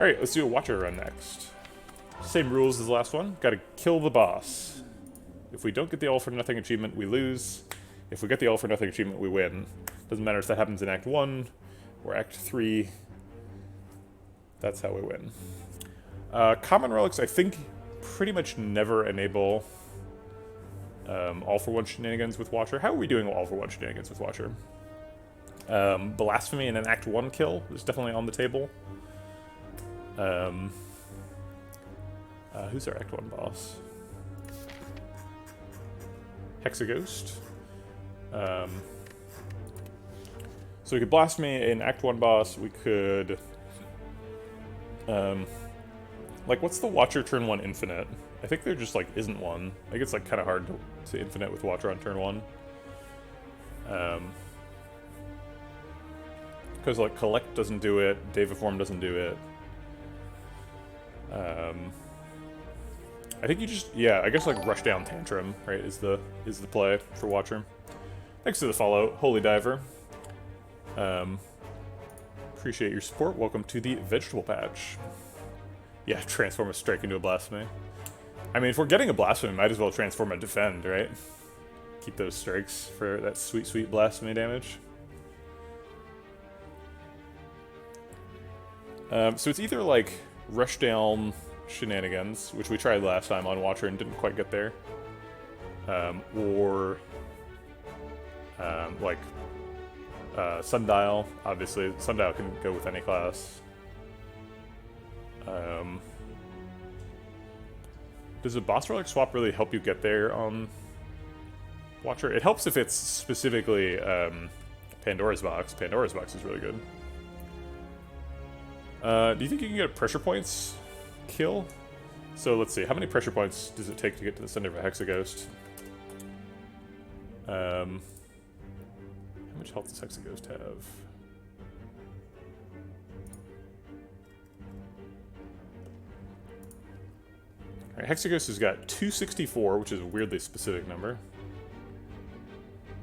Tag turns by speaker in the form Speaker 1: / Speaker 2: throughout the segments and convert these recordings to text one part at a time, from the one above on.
Speaker 1: Alright, let's do a Watcher run next. Same rules as the last one. Gotta kill the boss. If we don't get the all for nothing achievement, we lose. If we get the all for nothing achievement, we win. Doesn't matter if that happens in Act 1 or Act 3. That's how we win. Common relics, I think, pretty much never enable all-for-one shenanigans with Watcher. How are we doing all-for-one shenanigans with Watcher? Blasphemy and an Act 1 kill is definitely on the table. Who's our Act 1 boss? Hexaghost. So we could Blasphemy an Act 1 boss. We could... like, what's the Watcher turn 1 infinite? I think there just, like, isn't one. I think it's, like, kind of hard to infinite with Watcher on turn 1. Because, like, Collect doesn't do it, Daviform doesn't do it. I think you just, yeah, I guess, like, Rushdown Tantrum, right, is the play for Watcher. Thanks to the follow, Holy Diver. Appreciate your support. Welcome to the Vegetable Patch. Yeah, transform a Strike into a Blasphemy. I mean, if we're getting a Blasphemy, might as well transform a Defend, right? Keep those strikes for that sweet, sweet Blasphemy damage. So it's either, like, Rushdown Shenanigans, which we tried last time on Watcher and didn't quite get there. Or, like, Sundial. Obviously, Sundial can go with any class. Does a boss relic swap really help you get there on Watcher? It helps if it's specifically Pandora's Box. Pandora's Box is really good. Do you think you can get a pressure points kill? So let's see, how many pressure points does it take to get to the center of a Hexaghost? How much health does Hexaghost have? Alright, Hexaghost has got 264, which is a weirdly specific number.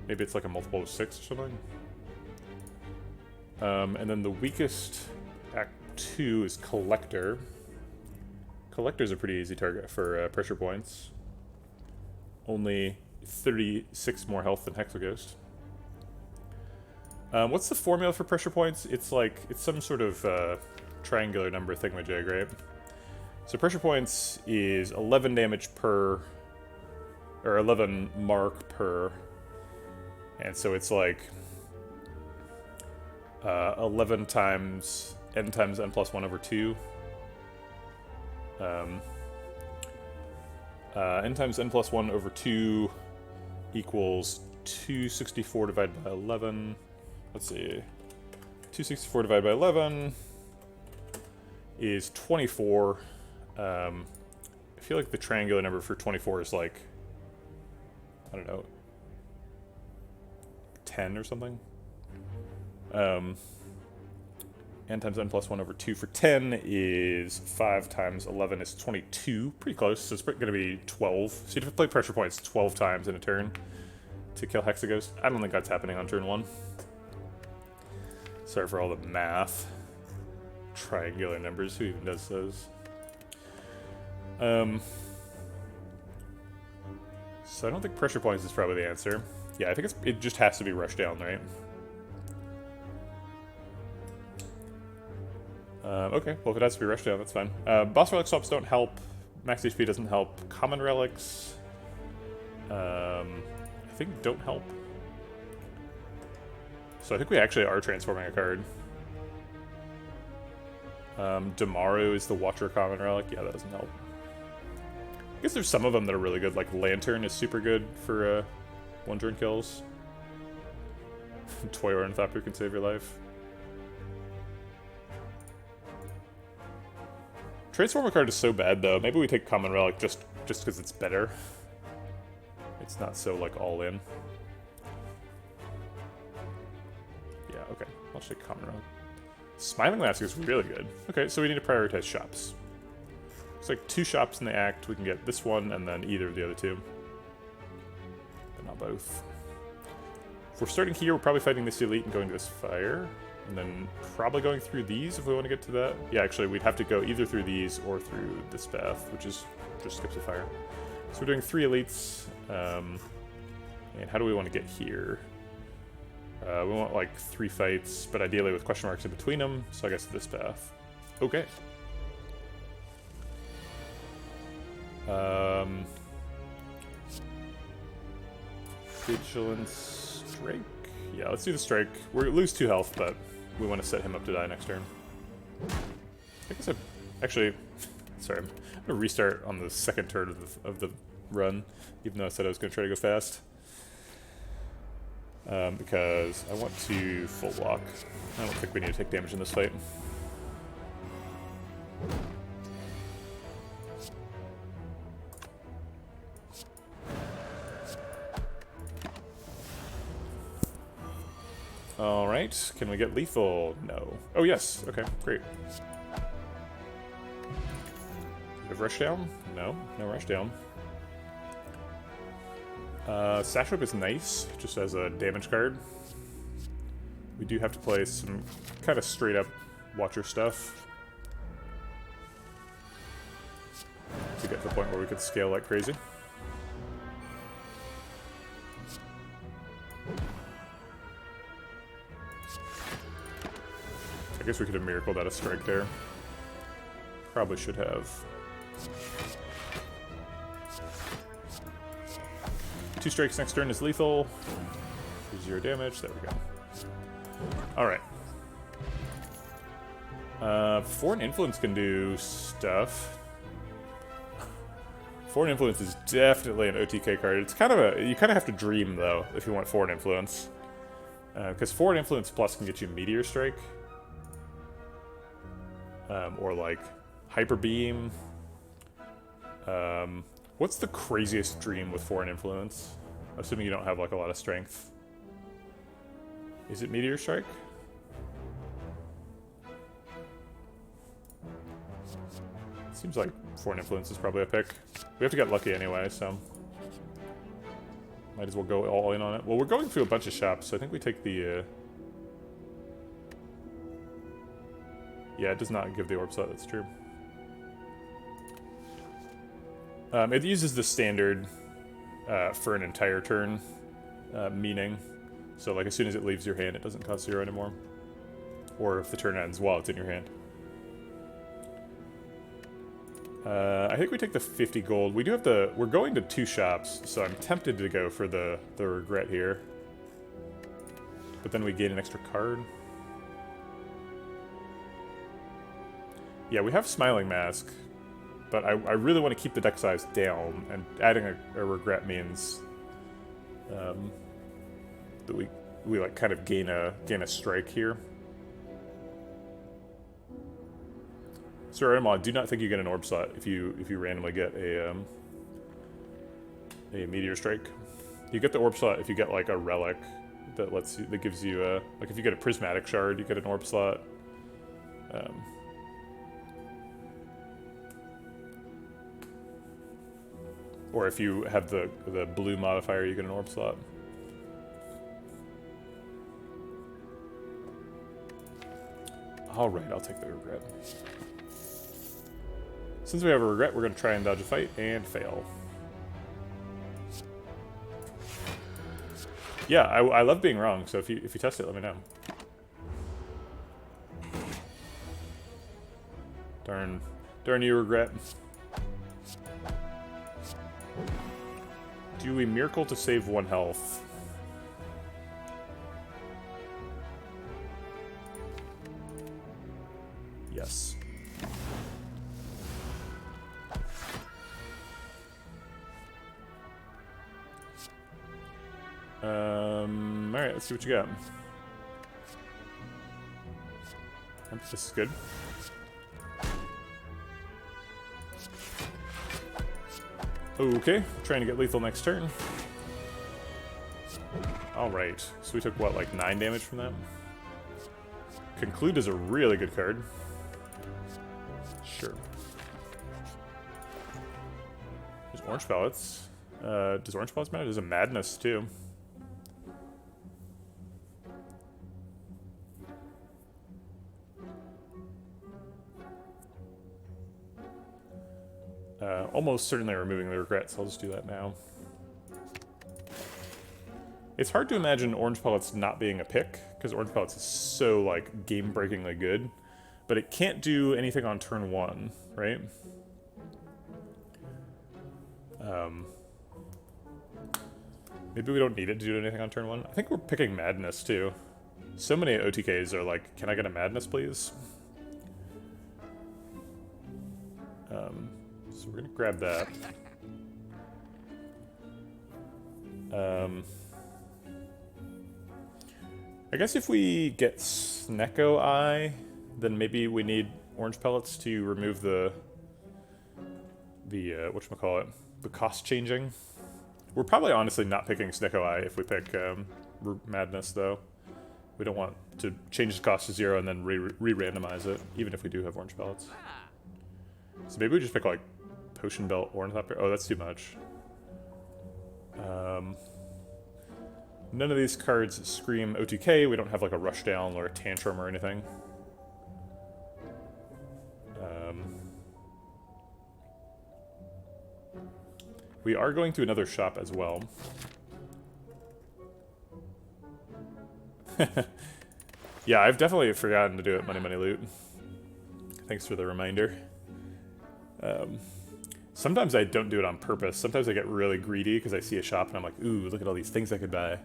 Speaker 1: Maybe it's like a multiple of 6 or something. And then the weakest Act 2 is Collector. Collector's a pretty easy target for pressure points. Only 36 more health than Hexaghost. What's the formula for pressure points? It's like, it's some sort of triangular number thingamajig, right? So pressure points is 11 damage per, or 11 mark per, and so it's like 11 times n plus 1 over 2. N times n plus 1 over 2 equals 264 divided by 11. Let's see. 264 divided by 11 is 24. I feel like the triangular number for 24 is like, I don't know, 10 or something. N times n plus 1 over 2 for 10 is 5 times 11 is 22. Pretty close, so it's going to be 12. So you have to play pressure points 12 times in a turn to kill Hexaghost. I don't think that's happening on turn 1. Sorry for all the math. Triangular numbers, who even does those? So I don't think pressure points is probably the answer. Yeah, I think it just has to be Rushdown, right? Okay, well if it has to be Rushdown, that's fine. Boss relic swaps don't help. Max HP doesn't help. Common relics, I think don't help. So I think we actually are transforming a card. Damaru is the Watcher common relic. Yeah, that doesn't help. I guess there's some of them that are really good, like Lantern is super good for one-turn kills. Toy Ornithopter can save your life. Transformer card is so bad though. Maybe we take Common Relic just because it's better. It's not so like all in. Yeah, okay. I'll take Common Relic. Smiling Mask is really good. Okay, so we need to prioritize shops. It's like 2 shops in the act. We can get this one and then either of the other 2. But not both. If we're starting here, we're probably fighting this elite and going to this fire. And then probably going through these if we want to get to that. Yeah, actually, we'd have to go either through these or through this path, which is just skips a fire. So we're doing 3 elites. And how do we want to get here? We want like 3 fights, but ideally with question marks in between them, so I guess this path. Okay. Vigilance Strike? Yeah, let's do the strike. We lose 2 health, but we want to set him up to die next turn. I guess actually, sorry, I'm gonna restart on the second turn of the run, even though I said I was gonna try to go fast. Because I want to full block. I don't think we need to take damage in this fight. Alright, can we get lethal? No. Oh yes, okay, great. Do we have rush down? No, no rush down. Sash Whip is nice, just as a damage card. We do have to play some kind of straight up Watcher stuff to get to the point where we could scale like crazy. I guess we could have miracled out a strike there. Probably should have. 2 strikes next turn is lethal. 0 damage. There we go. Alright. Foreign Influence can do stuff. Foreign Influence is definitely an OTK card. It's kind of you kind of have to dream, though, if you want Foreign Influence. Because Foreign Influence Plus can get you Meteor Strike. Or, like, Hyper Beam. What's the craziest dream with Foreign Influence? Assuming you don't have, like, a lot of strength. Is it Meteor Strike? Seems like Foreign Influence is probably a pick. We have to get lucky anyway, so might as well go all in on it. Well, we're going through a bunch of shops, so I think we take the... Yeah, it does not give the orb slot, that's true. It uses the standard for an entire turn meaning. So, like, as soon as it leaves your hand, it doesn't cost 0 anymore. Or if the turn ends while it's in your hand. I think we take the 50 gold. We do have the... We're going to 2 shops, so I'm tempted to go for the regret here. But then we gain an extra card. Yeah, we have Smiling Mask, but I really want to keep the deck size down, and adding a regret means that we like kind of gain a strike here. Sir Animal, I do not think you get an orb slot if you randomly get a Meteor Strike. You get the orb slot if you get like a relic that gives you a, like if you get a Prismatic Shard, you get an orb slot. Or if you have the blue modifier, you get an orb slot. Alright, I'll take the regret. Since we have a regret, we're going to try and dodge a fight, and fail. Yeah, I love being wrong, so if you test it, let me know. Darn you, regret. Do we miracle to save 1 health? Yes. Alright, let's see what you got. This is good. Okay, trying to get lethal next turn. Alright, so we took, what, like 9 damage from that? Conclude is a really good card. Sure. There's Orange Pellets. Does Orange Pellets matter? There's a Madness, too. Almost certainly removing the regrets. I'll just do that now. It's hard to imagine Orange Pellets not being a pick, because Orange Pellets is so, like, game-breakingly good. But it can't do anything on turn 1, right? Maybe we don't need it to do anything on turn 1. I think we're picking Madness, too. So many OTKs are like, can I get a Madness, please? So we're gonna grab that. I guess if we get Snecko Eye, then maybe we need Orange Pellets to remove the whatchamacallit, the cost changing. We're probably honestly not picking Snecko Eye if we pick Madness, though. We don't want to change the cost to 0 and then re-randomize it, even if we do have Orange Pellets. So maybe we just pick, like, Potion Belt Ornithopter. Oh, that's too much. None of these cards scream OTK. We don't have, like, a Rushdown or a Tantrum or anything. We are going to another shop as well. Yeah, I've definitely forgotten to do it, Money Money Loot. Thanks for the reminder. Sometimes I don't do it on purpose. Sometimes I get really greedy because I see a shop and I'm like, ooh, look at all these things I could buy.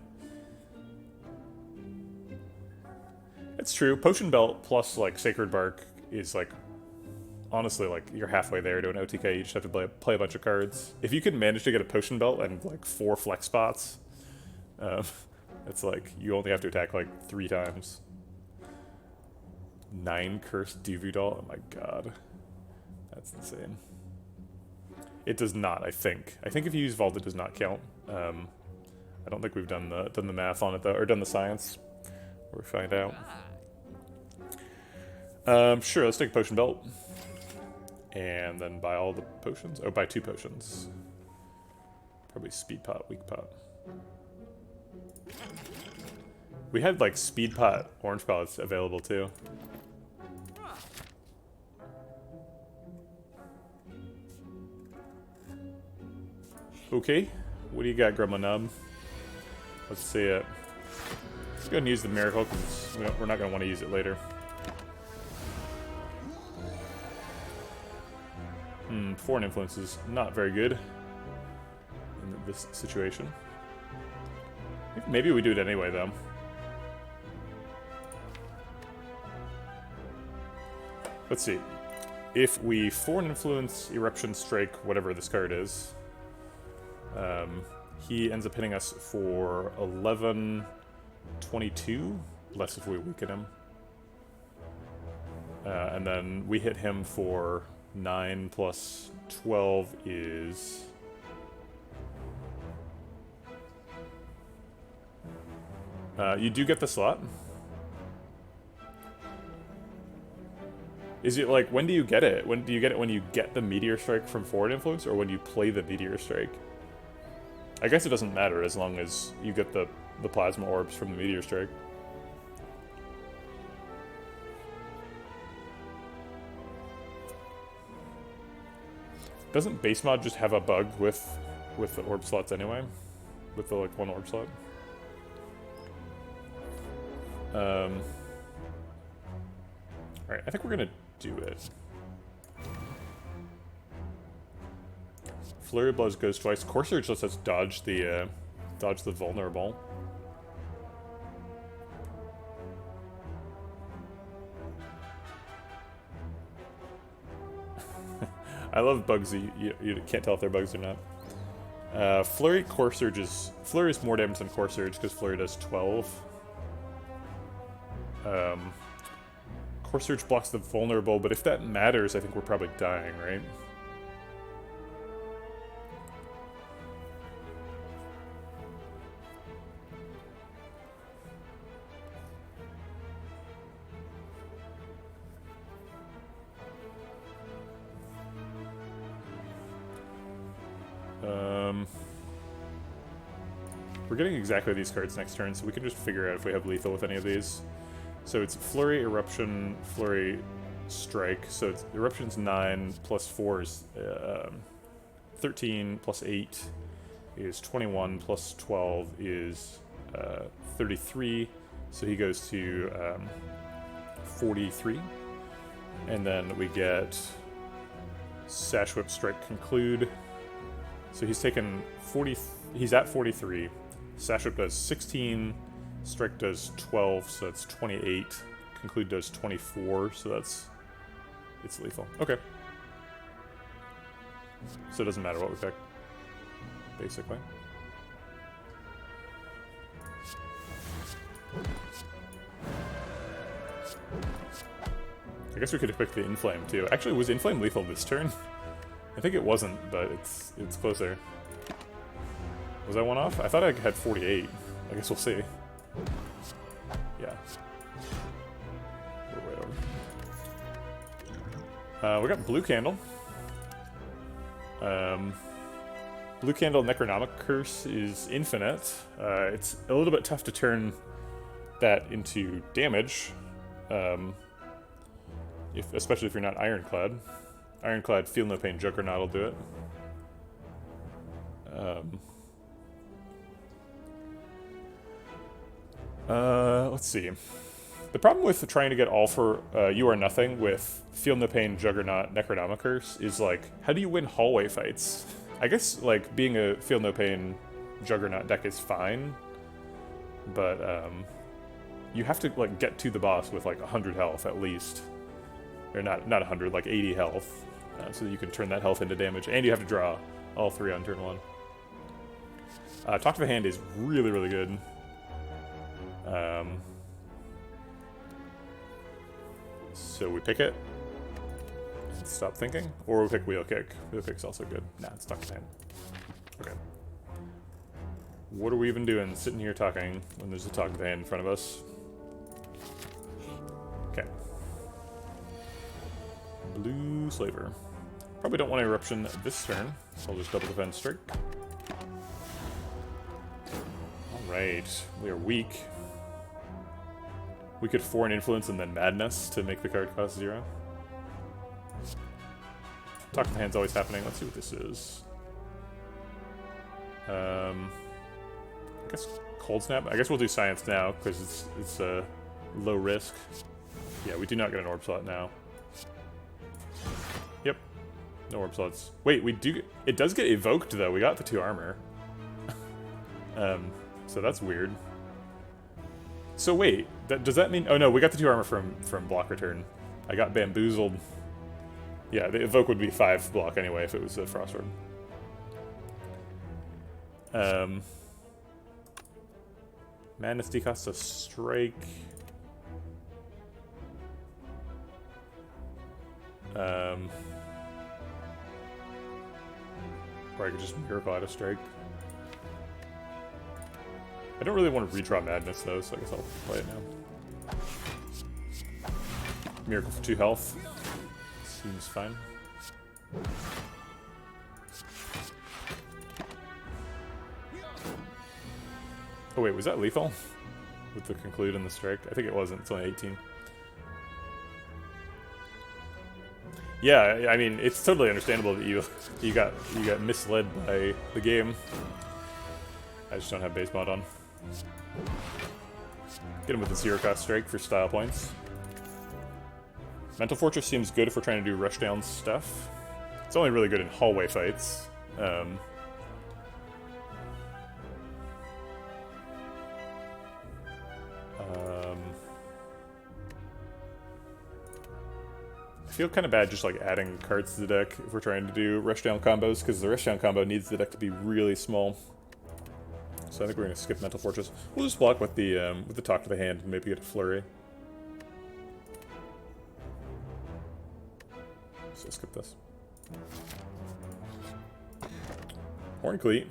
Speaker 1: It's true. Potion Belt plus, like, Sacred Bark is, like, honestly, like, you're halfway there to an OTK. You just have to play a bunch of cards. If you could manage to get a Potion Belt and, like, 4 flex spots, it's like, you only have to attack, like, 3 times. 9 Cursed Duvu-Doll? Oh my god. That's insane. It does not, I think. I think if you use Vault, it does not count. I don't think we've done the math on it, though, or done the science. We'll find out. Sure, let's take a Potion Belt. And then buy all the potions. Oh, buy 2 potions. Probably Speed Pot, Weak Pot. We had, like, Speed Pot Orange Pellets available, too. Okay, what do you got, Grandma Nub? Let's see it. Let's go ahead and use the Miracle, because we're not going to want to use it later. 4 influence is not very good in this situation. Maybe we do it anyway, though. Let's see. If we 4 influence, Eruption, Strike, whatever this card is, he ends up hitting us for 11/22, less if we weaken him. And then we hit him for 9 plus 12 is... you do get the slot. Is it like, when do you get it? When do you get it? When you get the Meteor Strike from Forward Influence, or when you play the Meteor Strike? I guess it doesn't matter as long as you get the Plasma Orbs from the Meteor Strike. Doesn't base mod just have a bug with the orb slots anyway? With the, like, 1 orb slot? Alright, I think we're gonna do it. Flurry of Blows goes twice. Core Surge lets us dodge the vulnerable. I love bugs. You can't tell if they're bugs or not. Flurry Core Surge is... Flurry is more damage than Core Surge because Flurry does 12. Core Surge blocks the vulnerable, but if that matters, I think we're probably dying, right? We're getting exactly these cards next turn, so we can just figure out if we have lethal with any of these. So it's Flurry, Eruption, Flurry, strike. So it's, Eruption's 9 plus 4 is 13 plus 8 is 21 plus 12 is 33. So he goes to 43. And then we get Sash Whip Strike Conclude. So he's taken 40. He's at 43. Sash Whip does 16. Strike does 12, so that's 28. Conclude does 24, so it's lethal. Okay. So it doesn't matter what we pick, basically. I guess we could have picked the Inflame too. Actually, was Inflame lethal this turn? I think it wasn't, but it's closer. Was I one off? I thought I had 48. I guess we'll see. Yeah. We're way over. We got Blue Candle. Blue Candle Necronomic Curse is infinite. It's a little bit tough to turn that into damage. Especially if you're not Ironclad. Ironclad Feel No Pain Juggernaut will do it. Let's see. The problem with trying to get all for You Are Nothing with Feel No Pain Juggernaut Necronomicers is like, how do you win hallway fights? I guess like being a Feel No Pain Juggernaut deck is fine, but you have to like get to the boss with like 100 health at least. Or not 100, like 80 health, so that you can turn that health into damage, and you have to draw all 3 on turn 1. Talk to the Hand is really, really good. So we pick it, and stop thinking, or we pick Wheel Kick. Wheel Kick's also good. Nah, it's Talk to the Hand. Okay. What are we even doing sitting here talking when there's a Talk to the Hand in front of us? Okay. Blue Slaver. Probably don't want Eruption this turn, so I'll just double defend Strike. Alright, we are weak. We could Foreign Influence and then Madness to make the card cost 0. Talk to the Hand's always happening. Let's see what this is. I guess Cold Snap? I guess we'll do Science now, because it's low risk. Yeah, we do not get an Orb Slot now. Yep. No Orb Slots. Wait, we do... It does get evoked, though. We got the 2 armor. So that's weird. So wait, does that mean... Oh no, we got the 2 armor from block return. I got bamboozled. Yeah, the evoke would be 5 block anyway if it was a Frost Orb. Madness decosts a Strike. Or I could just Miracle out a Strike. I don't really want to redraw Madness though, so I guess I'll play it now. Miracle for 2 health. Seems fine. Oh wait, was that lethal? With the Conclude and the Strike? I think it wasn't, it's only 18. Yeah, I mean, it's totally understandable that you got misled by the game. I just don't have base mod on. Get him with the 0-cost Strike for style points. Mental Fortress seems good if we're trying to do rushdown stuff. It's only really good in hallway fights. I feel kind of bad just like adding cards to the deck if we're trying to do rushdown combos, because the rushdown combo needs the deck to be really small. So I think we're gonna skip Mental Fortress. We'll just block with the Talk to the Hand and maybe get a Flurry. So skip this. Horn Cleat.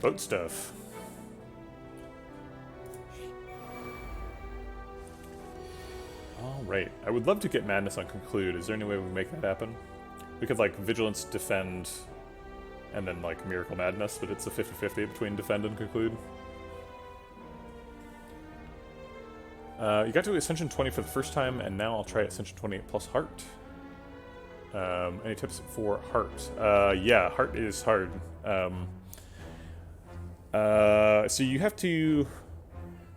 Speaker 1: Boat Stuff. Alright, I would love to get Madness on Conclude. Is there any way we can make that happen? We could like Vigilance, Defend, and then like Miracle Madness, but it's a 50-50 between Defend and Conclude. You got to Ascension 20 for the first time, and now I'll try Ascension 20 plus Heart. Any tips for Heart? Yeah, Heart is hard. So you have to...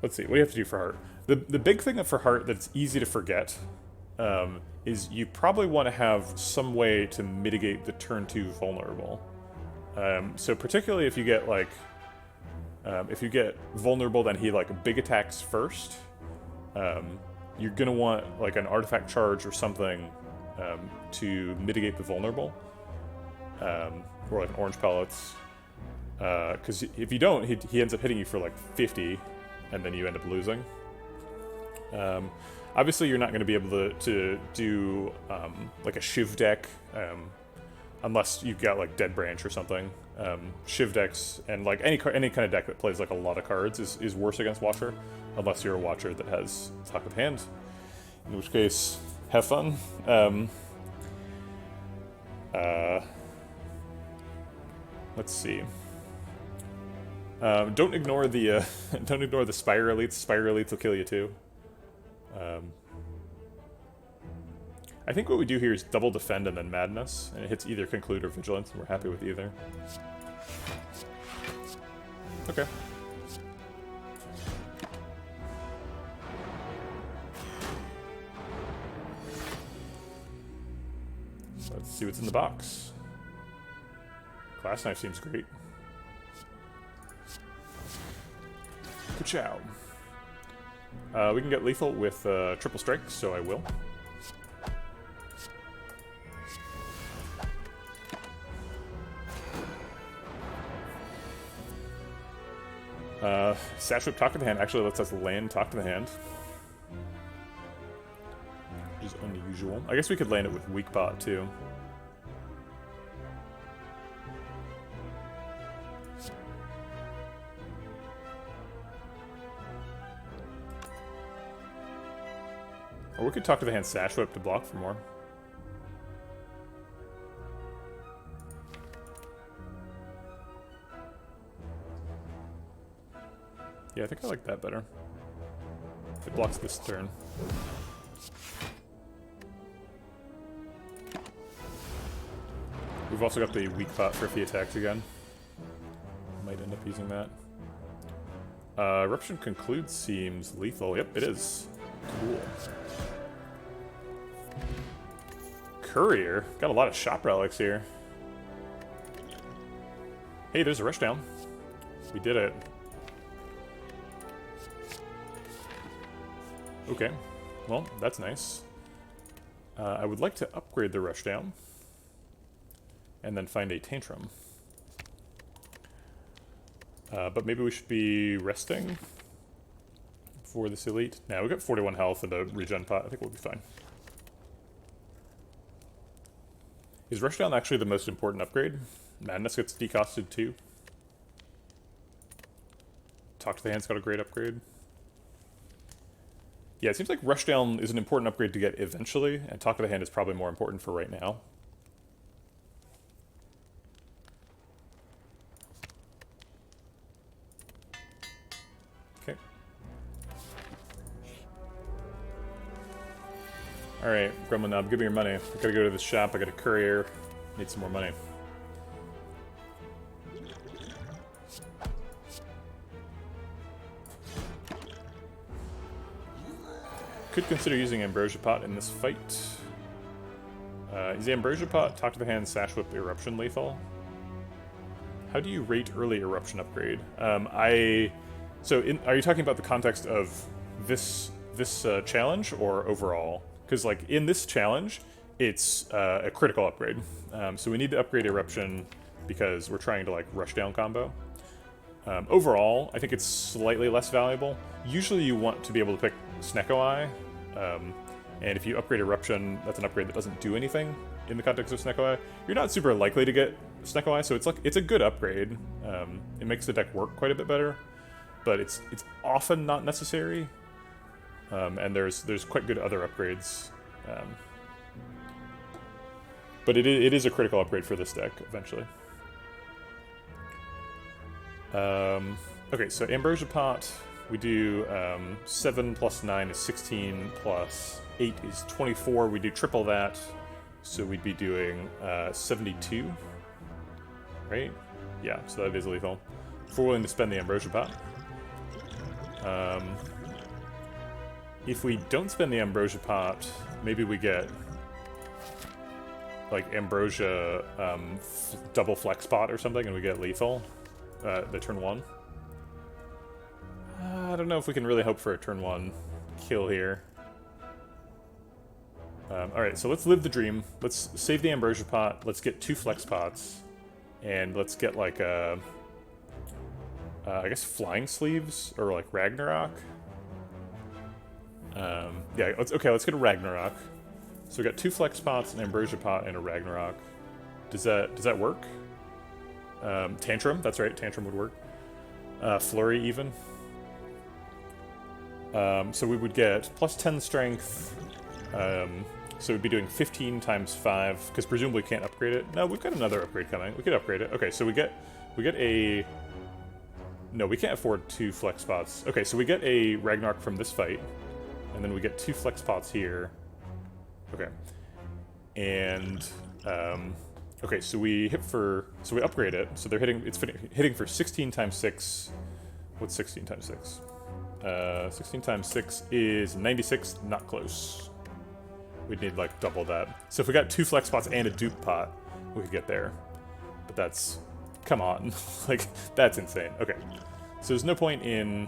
Speaker 1: Let's see, what do you have to do for Heart? The big thing for Heart that's easy to forget is you probably want to have some way to mitigate the turn 2 vulnerable. So particularly if you get, like... if you get vulnerable, then he, like, big attacks first. You're gonna want, like, an artifact charge or something to mitigate the vulnerable. Or, like, orange pellets. Because if you don't, he ends up hitting you for, like, 50, and then you end up losing. Obviously, you're not going to be able to do, like, a Shiv deck, unless you've got, like, Dead Branch or something. Shiv decks, and, like, any kind of deck that plays, like, a lot of cards is worse against Watcher, unless you're a Watcher that has Talk of Hand, in which case, have fun. Let's see. Don't ignore the don't ignore the Spire elites. Spire elites will kill you too. I think what we do here is double defend and then madness, and it hits either conclude or vigilance, and we're happy with either. Okay. Let's see what's in the box. Glass knife seems great. Ka-chow. We can get lethal with triple strike, so I will. Satchwhip Talk to the Hand actually lets us land Talk to the Hand, which is unusual. I guess we could land it with Weak Bot too. Or we could Talk to the Hand Satchwhip to block for more. Yeah, I think I like that better. It blocks this turn. We've also got the weak pot for if he attacks again. Might end up using that. Eruption Conclude seems lethal. Yep, it is. Cool. Courier? Got a lot of shop relics here. Hey, there's a rushdown. We did it. Okay, well, that's nice. I would like to upgrade the rushdown and then find a tantrum. But maybe we should be resting for this elite. Now, we've got 41 health and a regen pot. I think we'll be fine. Is rushdown actually the most important upgrade? Madness gets decosted too. Talk to the Hand's got a great upgrade. Yeah, it seems like Rushdown is an important upgrade to get eventually, and Talk to the Hand is probably more important for right now. Okay. Alright, Gremlin Knob, give me your money. I gotta go to the shop, I got a courier. Need some more money. Could consider using Ambrosia Pot in this fight. Is the Ambrosia Pot, Talk to the Hand, Satchwhip, Eruption lethal? How do you rate early Eruption upgrade? Are you talking about the context of this challenge or overall? Because like in this challenge, it's a critical upgrade. So we need to upgrade Eruption because we're trying to like rush down combo. Overall, I think it's slightly less valuable. Usually you want to be able to pick Snecko Eye, and if you upgrade Eruption, that's an upgrade that doesn't do anything in the context of Snecko Eye. You're not super likely to get Snecko Eye, so it's a good upgrade. It makes the deck work quite a bit better, but it's often not necessary. And there's quite good other upgrades. But it is a critical upgrade for this deck eventually. Okay, so Ambrosia Pot, We do 7 plus 9 is 16 plus 8 is 24. We do triple that, so we'd be doing 72, right? Yeah, so that is lethal. If we're willing to spend the Ambrosia Pot. If we don't spend the Ambrosia Pot, maybe we get like Ambrosia double Flex Pot or something and we get lethal the turn 1. I don't know if we can really hope for a turn 1 kill here. Alright, so let's live the dream. Let's save the Ambrosia Pot. Let's get 2 Flex Pots. And let's get like a... I guess Flying Sleeves? Or like Ragnarok? Yeah, let's get a Ragnarok. So we got 2 Flex Pots, an Ambrosia Pot, and a Ragnarok. Does that work? Tantrum, that's right, Tantrum would work. Flurry even. So we would get plus 10 strength. So we'd be doing 15 times 5, because presumably we can't upgrade it. No, we've got another upgrade coming. We could upgrade it. Okay, so we get a... No, we can't afford 2 Flex Pots. Okay, so we get a Ragnarok from this fight, and then we get 2 Flex Pots here. Okay. And, okay, so we hit for... So we upgrade it, so they're hitting... It's hitting for 16 times 6. What's 16 times 6? 16 times 6 is 96, not close. We'd need, like, double that. So if we got 2 Flex Pots and a dupe pot, we could get there. But that's... Come on. Like, that's insane. Okay. So there's no point in...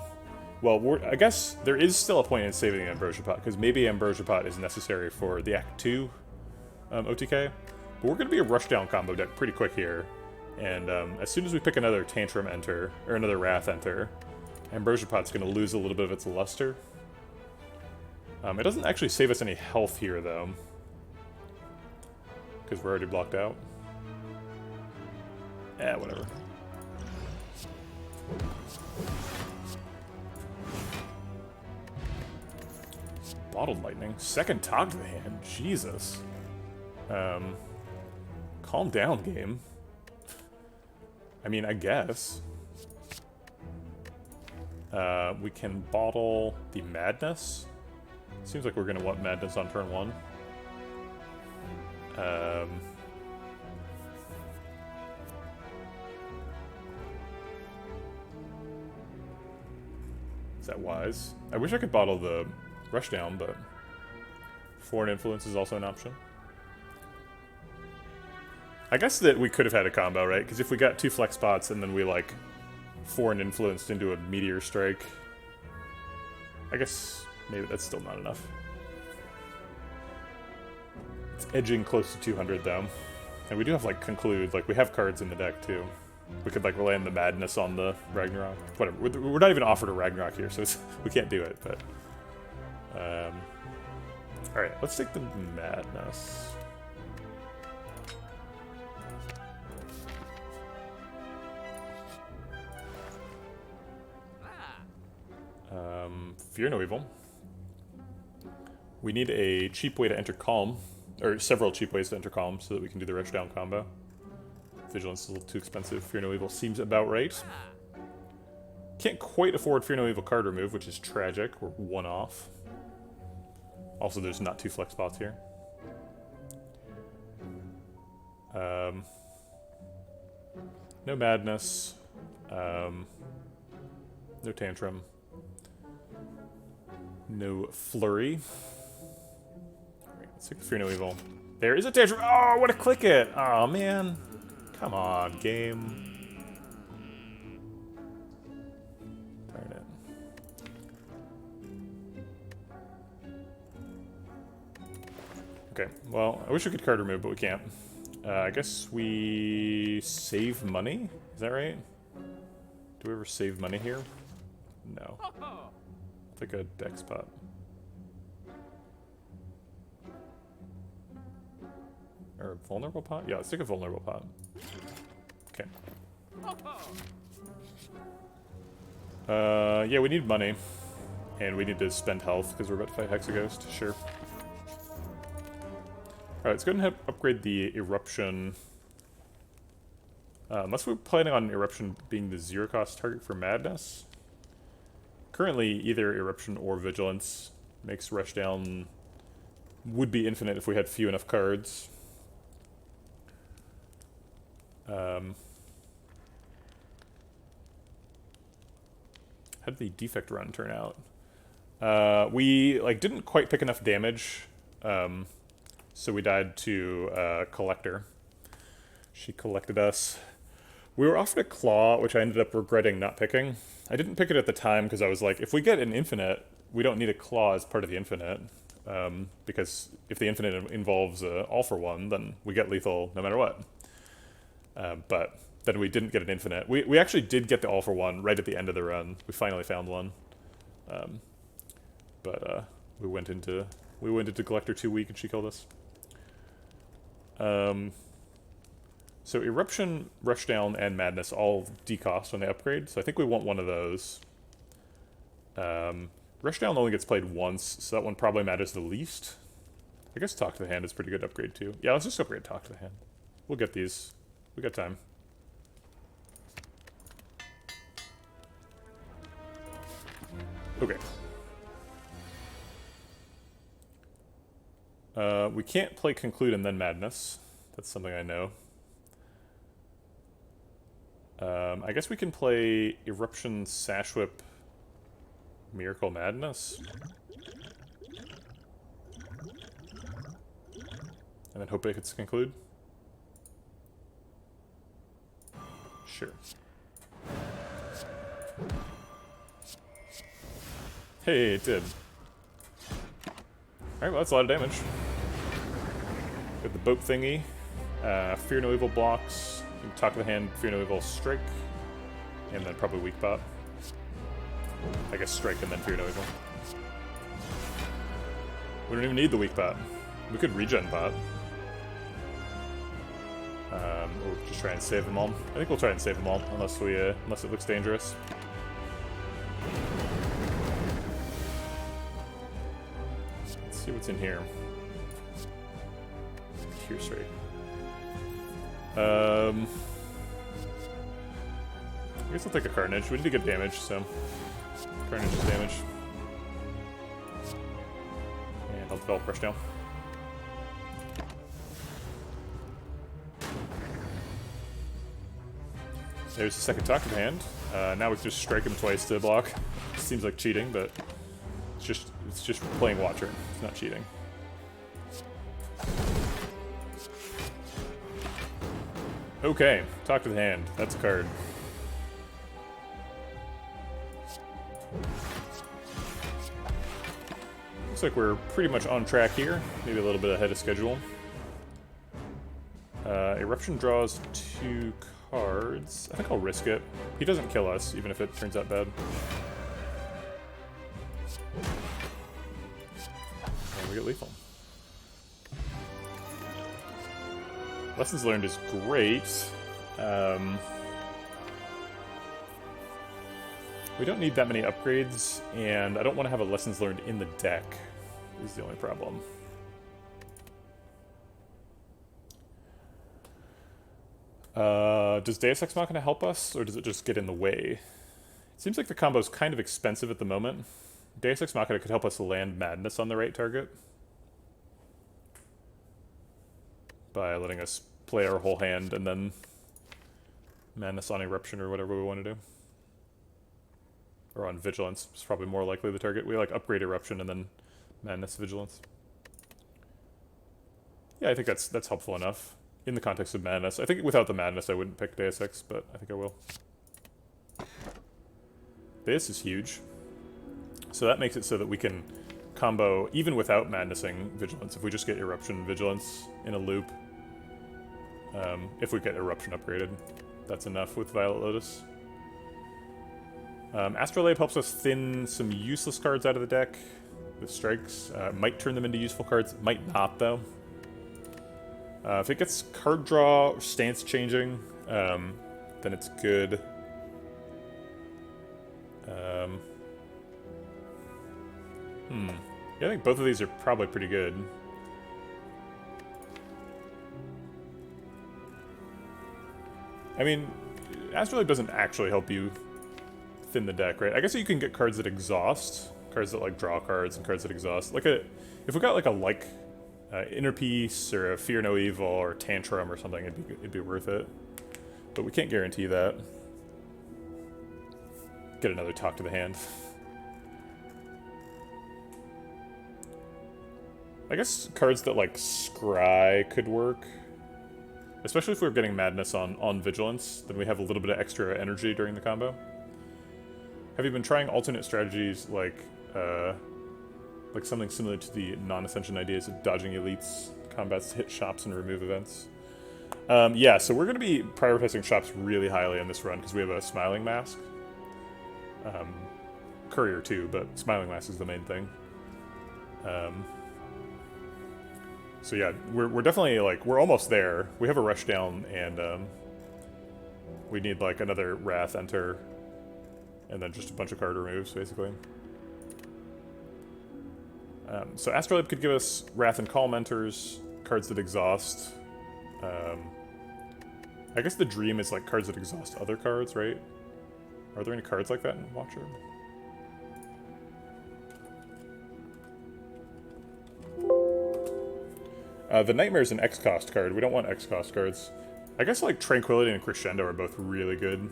Speaker 1: Well, I guess there is still a point in saving the Ambrosia Pot, because maybe Ambrosia Pot is necessary for the Act 2 OTK. But we're going to be a rushdown combo deck pretty quick here. And as soon as we pick another Tantrum enter, or another Wrath enter, Ambrosia Pot's going to lose a little bit of its luster. It doesn't actually save us any health here, though. Because we're already blocked out. Eh, whatever. Bottled Lightning. Second Tog to the hand. Jesus. Calm down, game. I mean, I guess. We can bottle the Madness. Seems like we're going to want Madness on turn 1. Is that wise? I wish I could bottle the Rushdown, but Foreign Influence is also an option. I guess that we could have had a combo, right? Because if we got 2 Flex Spots and then we, like, Foreign Influenced into a Meteor Strike, I guess maybe that's still not enough. It's edging close to 200, though. And we do have, like, Conclude. Like, we have cards in the deck, too. We could, like, land the Madness on the Ragnarok. Whatever. We're not even offered a Ragnarok here, so we can't do it, but... Alright, let's take the Madness. Fear no evil. We need a cheap way to enter Calm, or several cheap ways to enter Calm so that we can do the Rushdown combo. Vigilance is a little too expensive. Fear no evil seems about right. Can't quite afford Fear no evil card remove, which is tragic. We're 1 off. Also, there's not 2 Flex Spots here. No Madness. No Tantrum. No Flurry. Alright, let's take the Fear no evil. There is a Tantrum! Oh, I want to click it! Oh, man. Come on, game. Darn it. Okay, well, I wish we could card remove, but we can't. I guess we save money? Is that right? Do we ever save money here? No. I'll take a Dex pot. Or a vulnerable pot? Yeah, let's take a vulnerable pot. Okay. Yeah, we need money. And we need to spend health because we're about to fight Hexaghost. Sure. Alright, let's go ahead and upgrade the Eruption. Unless we're planning on Eruption being the 0-cost target for Madness. Currently, either Eruption or Vigilance makes Rushdown would be infinite if we had few enough cards. How did the defect run turn out? We like didn't quite pick enough damage, so we died to Collector. She collected us. We were offered a Claw, which I ended up regretting not picking. I didn't pick it at the time because I was like, if we get an infinite, we don't need a Claw as part of the infinite. Because if the infinite involves all for one, then we get lethal no matter what. But then we didn't get an infinite. We actually did get the all for one right at the end of the run. We finally found one. But we went into Collector too weak and she killed us. So Eruption, Rushdown, and Madness all decost when they upgrade, so I think we want one of those. Rushdown only gets played once, so that one probably matters the least. I guess Talk to the Hand is a pretty good upgrade too. Yeah, let's just upgrade Talk to the Hand. We'll get these. We got time. Okay. We can't play Conclude and then Madness. That's something I know. I guess we can play Eruption, Sash Whip, Miracle Madness. And then hope it hits Conclude. Sure. Hey, it did. Alright, well that's a lot of damage. Got the boat thingy. Fear No Evil blocks. Talk of the Hand, Fear No Evil, Strike. And then probably Weak Bot. I guess Strike and then Fear No Evil. We don't even need the Weak Bot. We could regen Bot. Or just try and save them all. I think we'll try and save them all, unless it looks dangerous. Let's see what's in here. Pierce Ray. I guess I'll take a Carnage. We need to get damage, so Carnage is damage. And I'll develop Rushdown. There's the second Talk to the Hand. Now we can just strike him twice to block. Seems like cheating, but it's just playing Watcher. It's not cheating. Okay, Talk to the Hand. That's a card. Looks like we're pretty much on track here. Maybe a little bit ahead of schedule. Eruption draws 2 cards. I think I'll risk it. He doesn't kill us, even if it turns out bad. And we get lethal. Lessons Learned is great. We don't need that many upgrades, and I don't want to have a Lessons Learned in the deck, is the only problem. Does Deus Ex Machina help us, or does it just get in the way? It seems like the combo's kind of expensive at the moment. Deus Ex Machina could help us land Madness on the right target by letting us play our whole hand and then Madness on Eruption or whatever we want to do. Or on Vigilance. It's probably more likely the target. We like upgrade Eruption and then Madness Vigilance. Yeah, I think that's helpful enough. In the context of Madness. I think without the Madness I wouldn't pick Deus Ex, but I think I will. This is huge. So that makes it so that we can combo, even without Madnessing Vigilance, if we just get Eruption Vigilance in a loop. If we get Eruption upgraded, that's enough with Violet Lotus. Astrolabe helps us thin some useless cards out of the deck with strikes. Might turn them into useful cards, might not though. If it gets card draw or stance changing, then it's good. Yeah, I think both of these are probably pretty good. I mean, Astrolabe doesn't actually help you thin the deck, right? I guess you can get cards that exhaust, cards that like draw cards, and cards that exhaust. Like if we got like Inner Peace or a Fear No Evil or Tantrum or something, it'd be worth it. But we can't guarantee that. Get another Talk to the Hand. I guess cards that like Scry could work. Especially if we're getting Madness on Vigilance, then we have a little bit of extra energy during the combo. Have you been trying alternate strategies like something similar to the non-Ascension ideas of dodging elites, combats to hit shops and remove events? Yeah, so we're going to be prioritizing shops really highly on this run because we have a Smiling Mask. Courier too, but Smiling Mask is the main thing. So yeah, we're definitely like, we're almost there. We have a rush down and we need like another Wrath enter and then just a bunch of card removes basically. So Astrolabe could give us Wrath and Calm enters, cards that exhaust. I guess the Dream is like cards that exhaust other cards, right? Are there any cards like that in Watcher? The Nightmare is an X-Cost card. We don't want X-Cost cards. I guess like Tranquility and Crescendo are both really good.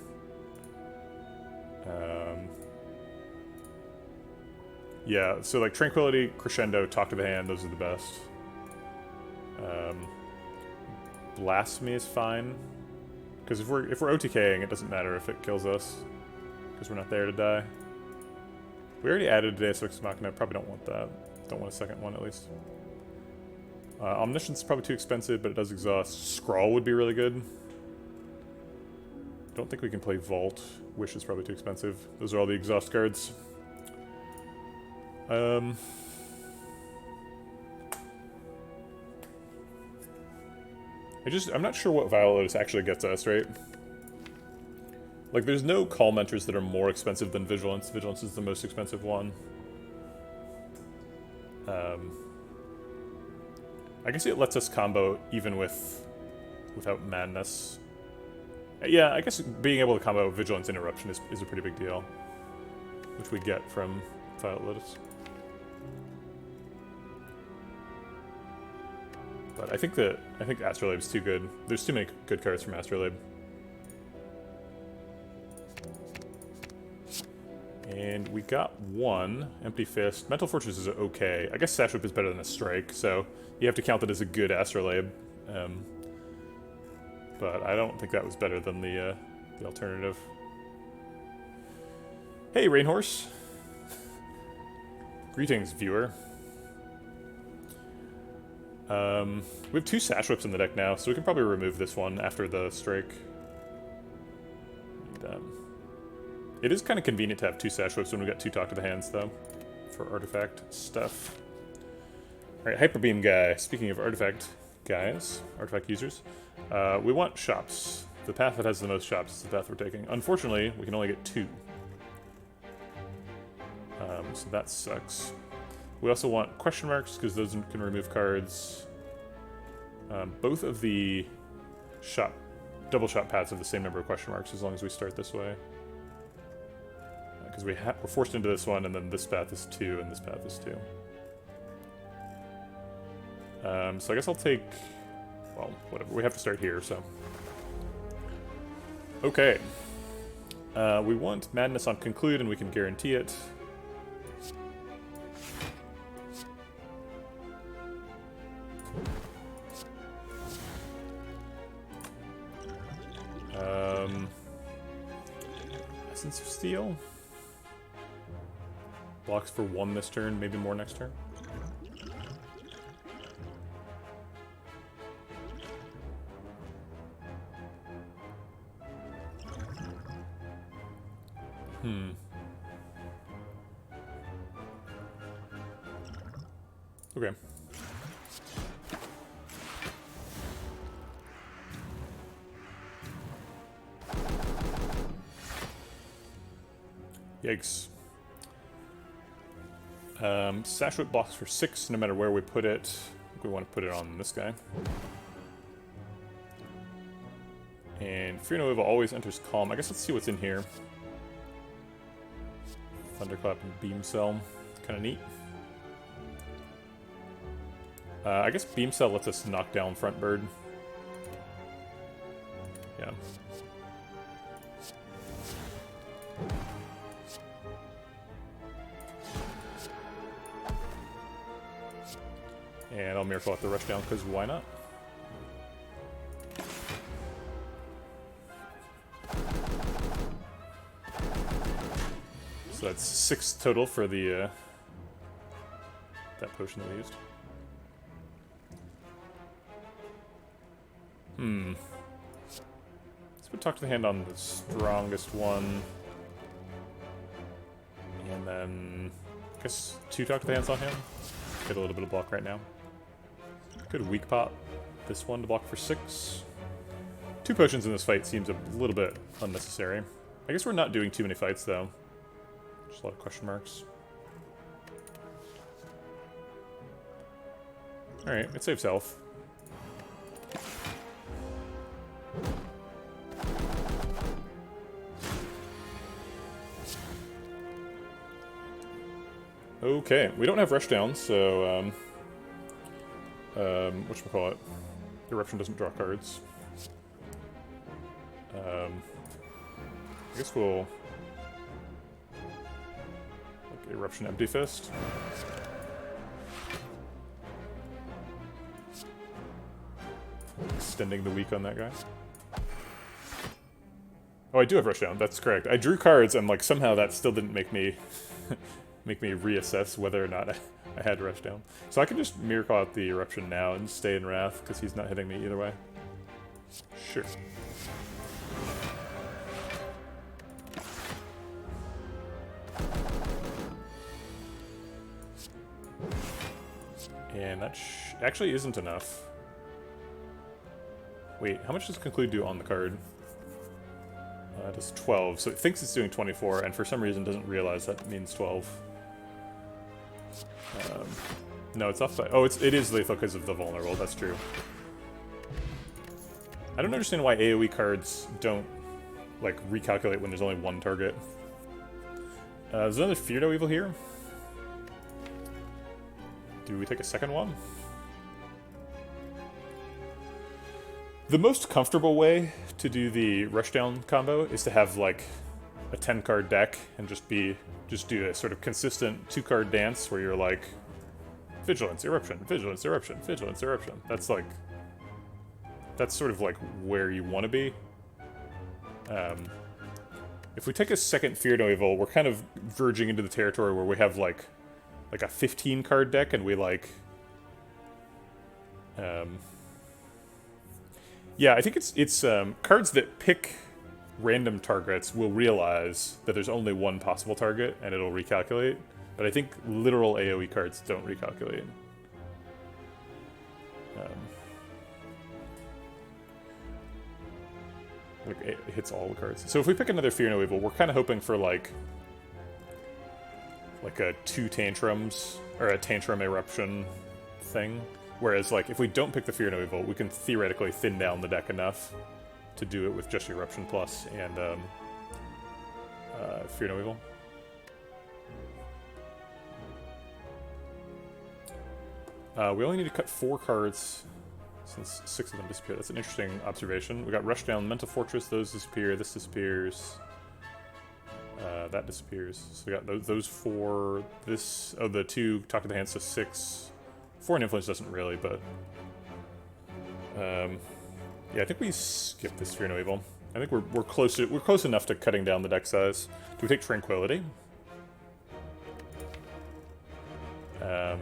Speaker 1: Yeah, so like Tranquility, Crescendo, Talk to the Hand, those are the best. Blasphemy is fine. Because if we're OTKing, it doesn't matter if it kills us. Because we're not there to die. We already added Deus Ex Machina, probably don't want that. Don't want a second one at least. Omniscience is probably too expensive, but it does exhaust. Scrawl would be really good. Don't think we can play Vault. Wish is probably too expensive. Those are all the exhaust cards. I'm not sure what Violet Lotus actually gets us, right? Like, there's no Calm Mentors that are more expensive than Vigilance. Vigilance is the most expensive one. I guess it lets us combo even without Madness. Yeah, I guess being able to combo Vigilance Interruption is a pretty big deal, which we get from Violet Lotus. But I think Astrolabe is too good. There's too many good cards from Astrolabe. And we got one. Empty Fist. Mental Fortress is okay. I guess Sash Whip is better than a Strike, so you have to count that as a good Astrolabe. But I don't think that was better than the alternative. Hey, Rainhorse. Greetings, viewer. We have 2 Sash Whips in the deck now, so we can probably remove this one after the Strike. It is kind of convenient to have 2 Sash Whips when we got 2 Talk to the Hands, though, for artifact stuff. Alright, Hyper Beam guy. Speaking of artifact guys, artifact users, we want shops. The path that has the most shops is the path we're taking. Unfortunately, we can only get 2. So that sucks. We also want question marks, because those can remove cards. Both of the double shot paths have the same number of question marks as long as we start this way. Because we're forced into this one, and then this path is 2, and this path is 2. So I guess I'll take... Well, whatever. We have to start here, so... Okay. We want Madness on Conclude, and we can guarantee it. Essence of Steel. Blocks for 1 this turn, maybe more next turn. Okay. Yikes. Sash Whip blocks for 6 no matter where we put it. I think we want to put it on this guy. And Fear No Evil always enters Calm. I guess let's see what's in here. Thunderclap and Beam Cell. Kind of neat. I guess Beam Cell lets us knock down Front Bird. Yeah. And I'll Miracle at the Rushdown, because why not? So that's 6 total for the that potion that we used. Let's put Talk to the Hand on the strongest one. And then I guess 2 Talk to the Hands on him. Get a little bit of block right now. Could weak pop this one to block for 6. 2 potions in this fight seems a little bit unnecessary. I guess we're not doing too many fights though. Just a lot of question marks. Alright, it saves health. Okay, we don't have Rushdown, so whatchamacallit? Eruption doesn't draw cards. I guess we'll like Eruption Empty Fist. Extending the weak on that guy. Oh, I do have Rushdown, that's correct. I drew cards and like somehow that still didn't make me make me reassess whether or not I had Rushdown. So I can just Miracle out the Eruption now and stay in Wrath, because he's not hitting me either way. Sure. And that actually isn't enough. Wait, how much does Conclude do on the card? It does 12, so it thinks it's doing 24, and for some reason doesn't realize that means 12. No, it's offside. Oh, it is lethal because of the vulnerable, that's true. I don't understand why AoE cards don't, like, recalculate when there's only one target. There's another Fear No Evil here. Do we take a second one? The most comfortable way to do the Rushdown combo is to have, like, a 10-card deck and just do a sort of consistent 2-card dance where you're like, Vigilance, Eruption, Vigilance, Eruption, Vigilance, Eruption. That's like, that's sort of like where you want to be. If we take a second Fear No Evil, we're kind of verging into the territory where we have like a 15-card deck and we like, yeah, I think it's cards that pick random targets will realize that there's only one possible target and it'll recalculate. But I think literal AoE cards don't recalculate. Like, it hits all the cards. So if we pick another Fear No Evil, we're kind of hoping for like a 2 tantrums, or a tantrum eruption thing. Whereas like, if we don't pick the Fear No Evil, we can theoretically thin down the deck enough to do it with just Eruption Plus and Fear No Evil. We only need to cut 4 cards since 6 of them disappear. That's an interesting observation. We got Rushdown, Mental Fortress, those disappear, this disappears. That disappears. So we got those 4, this, oh, the 2, Talk to the Hand, so 6. 4 and Influence doesn't really, but... yeah, I think we skip this Fear No Evil. I think we're close enough to cutting down the deck size. Do we take Tranquility? I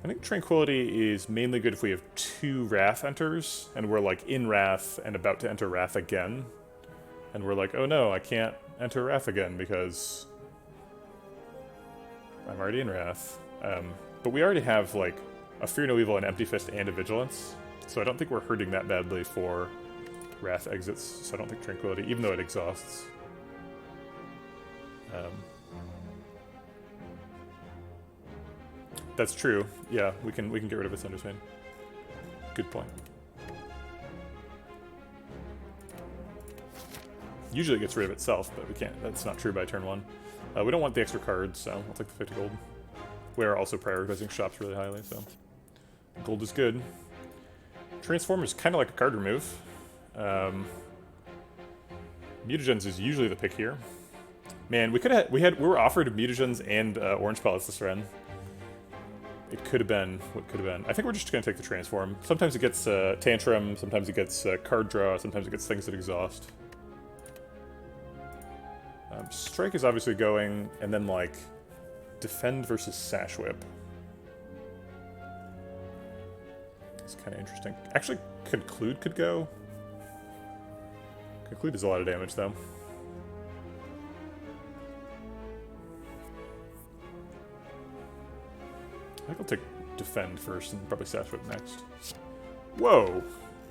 Speaker 1: think Tranquility is mainly good if we have 2 Wrath enters, and we're like in Wrath and about to enter Wrath again. And we're like, oh no, I can't enter Wrath again because I'm already in Wrath. But we already have like a Fear No Evil, an Empty Fist, and a Vigilance. So I don't think we're hurting that badly for Wrath exits, so I don't think Tranquility, even though it exhausts. That's true. Yeah, we can get rid of Ascender's Vein. Good point. Usually it gets rid of itself, but we can't. That's not true by turn 1. We don't want the extra cards, so I'll take the 50 gold. We are also prioritizing shops really highly, so gold is good. Transform is kind of like a card remove. Mutagens is usually the pick here. Man, we were offered mutagens and orange pellets this run. It could have been what could have been. I think we're just gonna take the transform. Sometimes it gets tantrum, sometimes it gets card draw, sometimes it gets things that exhaust. Strike is obviously going, and then like defend versus sash whip. It's kind of interesting. Actually, conclude could go. Conclude is a lot of damage though. I think I'll take defend first and probably sash whip next. Whoa!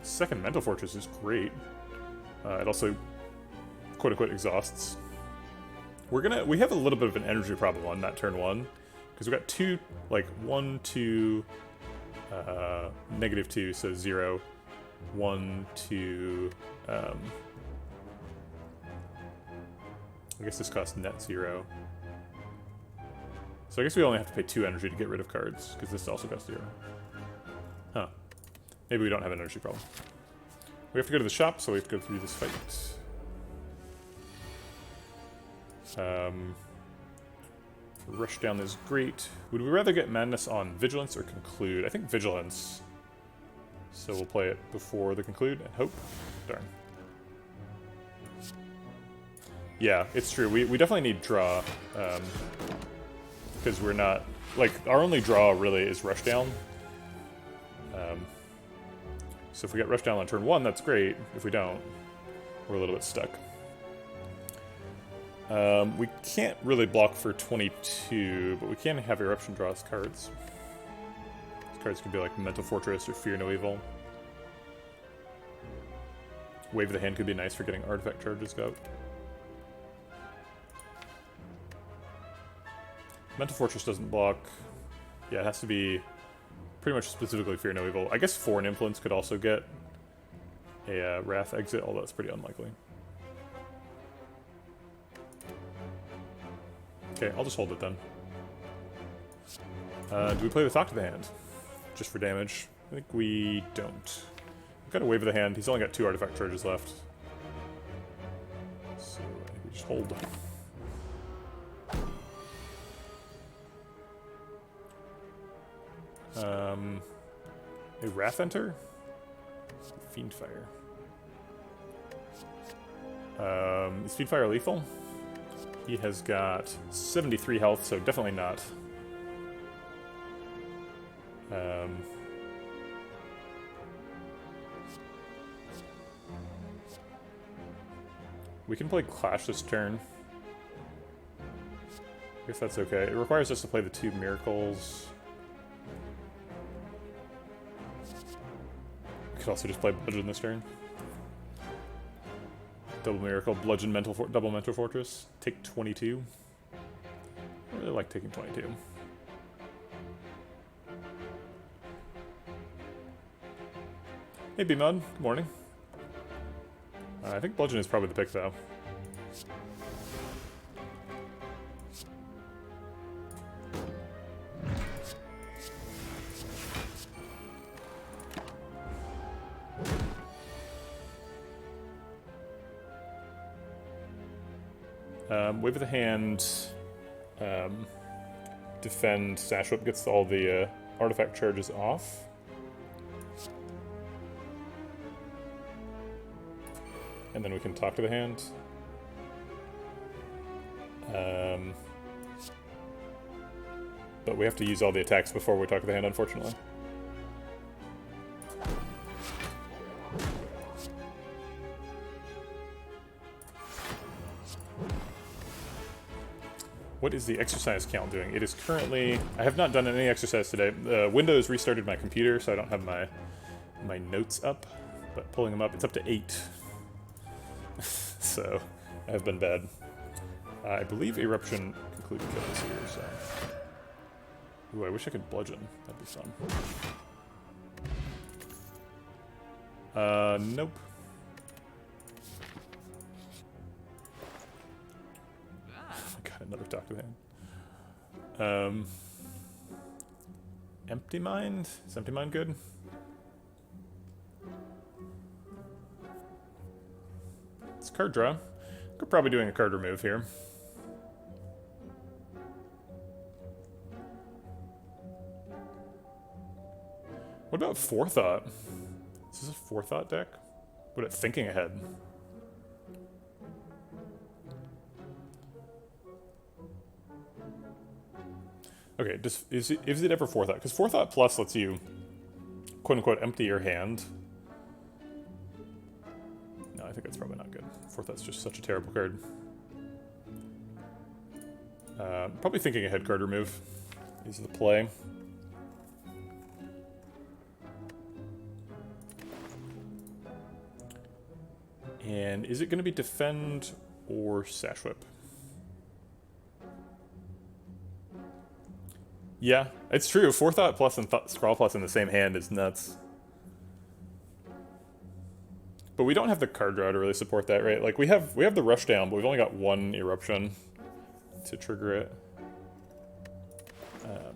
Speaker 1: Second mental fortress is great. It also quote-unquote exhausts. We have a little bit of an energy problem on that turn 1. Because we've got 2, like 1, 2, -2, so 0, 1, 2, I guess this costs net 0. So I guess we only have to pay 2 energy to get rid of cards, because this also costs 0. Huh. Maybe we don't have an energy problem. We have to go to the shop, so we have to go through this fight. Rush down is great. Would we rather get Madness on Vigilance or Conclude? I think Vigilance. So we'll play it before the Conclude and hope. Darn. Yeah, it's true. We definitely need draw. Because we're not... Like, our only draw really is Rush Down. So if we get Rush Down on turn 1, that's great. If we don't, we're a little bit stuck. We can't really block for 22, but we can have Eruption draw us cards. These cards could be like Mental Fortress or Fear No Evil. Wave of the Hand could be nice for getting artifact charges out. Mental Fortress doesn't block. Yeah, it has to be pretty much specifically Fear No Evil. I guess Foreign Influence could also get a Wrath exit, although it's pretty unlikely. Okay, I'll just hold it then. Do we play the Talk to the Hand? Just for damage? I think we don't. We've got a Wave of the Hand. He's only got 2 artifact charges left. So I think we just hold. A Wrath Enter? Fiendfire. Is Fiendfire lethal? He has got 73 health, so definitely not. We can play Clash this turn. I guess that's okay. It requires us to play the 2 Miracles. We could also just play Bludgeon this turn. Double Miracle, Bludgeon, Double Mental Fortress. Take 22. I really like taking 22. Hey B-Mud, good morning. I think Bludgeon is probably the pick though. Wave of the Hand, defend, Sash Whip gets all the artifact charges off. And then we can talk to the hand. But we have to use all the attacks before we talk to the hand, unfortunately. What is the exercise count doing? It is currently... I have not done any exercise today. Windows restarted my computer, so I don't have my notes up. But pulling them up, it's up to 8. So, I have been bad. I believe Eruption concluded kills here, so... Ooh, I wish I could Bludgeon. That'd be fun. Nope. talk to the hand. Empty Mind? Is Empty Mind good? It's card draw. We're probably doing a card remove here. What about Forethought? Is this a Forethought deck? What about Thinking Ahead? Okay, is it ever Forethought? Because Forethought Plus lets you, quote-unquote, empty your hand. No, I think that's probably not good. Forethought's just such a terrible card. Probably Thinking Ahead card remove is the play. And is it going to be Defend or Sash Whip? Yeah, it's true. Forethought Plus and Scrawl Plus in the same hand is nuts. But we don't have the card draw to really support that, right? Like we have the Rushdown, but we've only got one Eruption to trigger it. Yeah,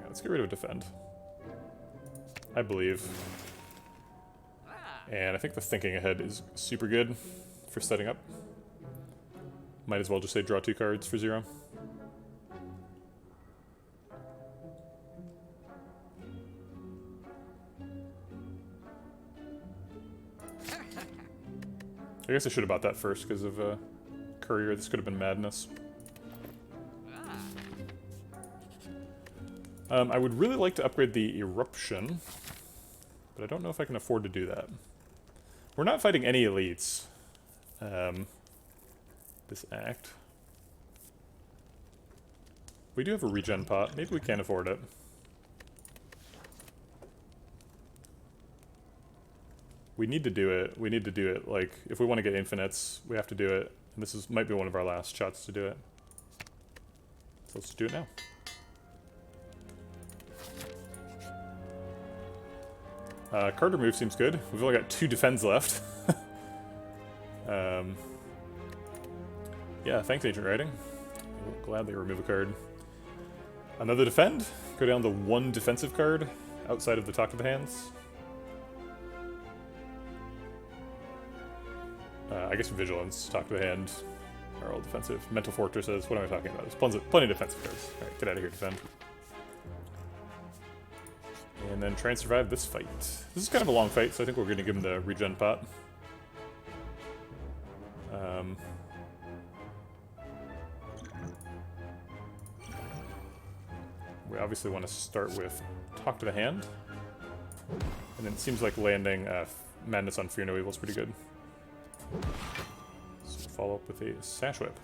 Speaker 1: let's get rid of Defend, I believe. And I think the Thinking Ahead is super good for setting up. Might as well just say draw 2 cards for 0. I guess I should have bought that first because of Courier. This could have been madness. I would really like to upgrade the Eruption, but I don't know if I can afford to do that. We're not fighting any elites. This act. We do have a regen pot. Maybe we can't afford it. We need to do it. We need to do it. Like, if we want to get infinites, we have to do it. And this might be one of our last shots to do it. So let's do it now. Card remove seems good. We've only got 2 defends left. Yeah, thanks, Ancient Writing. We'll gladly remove a card. Another defend. Go down to 1 defensive card outside of the top of the hands. I guess Vigilance, top of the hand, are all defensive. Mental Fortresses, what am I talking about? There's plenty of defensive cards. Alright, get out of here, defend. And then try and survive this fight. This is kind of a long fight, so I think we're going to give him the regen pot. We obviously want to start with Talk to the Hand. And then it seems like landing Madness on Fear No Evil is pretty good. So follow up with a Sash Whip.